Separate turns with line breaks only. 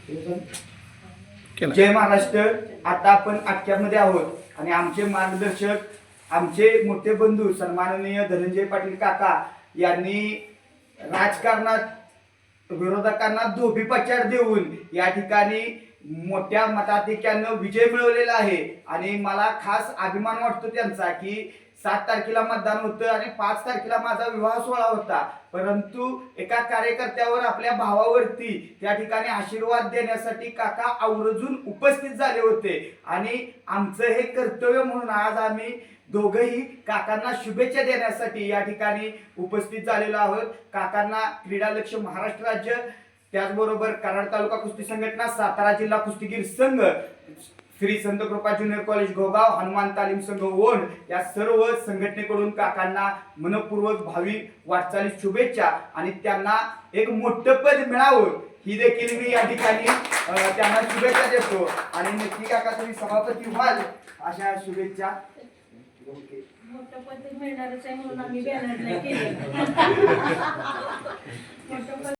जय महाराष्ट्र. आता आपण आख्यामध्ये आहोत आणि आमचे मार्गदर्शक आमचे मोठे बंधू सन्माननीय धनंजय पाटील काका यांनी राजकारणात विरोधकांना धोबीपछाड देऊन या ठिकाणी मोठ्या मताधिक्यानं विजय मिळवलेला आहे आणि मला खास अभिमान वाटतो त्यांचा की 7 तारखेला मतदान होतं आणि 5 तारखेला माझा विवाह सोहळा होता, परंतु एका कार्यकर्त्यावर आपल्या भावावरती त्या ठिकाणी आशीर्वाद देण्यासाठी काका आवर्जून उपस्थित झाले होते आणि आमचं हे कर्तव्य म्हणून आज आम्ही दोघंही काकांना शुभेच्छा देण्यासाठी या ठिकाणी उपस्थित झालेलो आहोत. काकांना क्रीडा लक्ष महाराष्ट्र राज्य, त्याचबरोबर कराड तालुका कुस्ती संघटना, सातारा जिल्हा कुस्तीगीर संघ, श्री संत कृपा ज्युनियर कॉलेज घोगाव, हनुमान तालीम संघ ओंड या सर्व संघटनेकडून काकांना मनपूर्वक भावी वाटचाली शुभेच्छा आणि त्यांना एक मोठं पद मिळावं ही देखील मी या ठिकाणी त्यांना शुभेच्छा देतो आणि नक्की काका तुम्ही सभापती व्हाल अशा शुभेच्छा.
मोठं पद मिळणारच आहे म्हणून आम्ही बॅनर नाही केलं.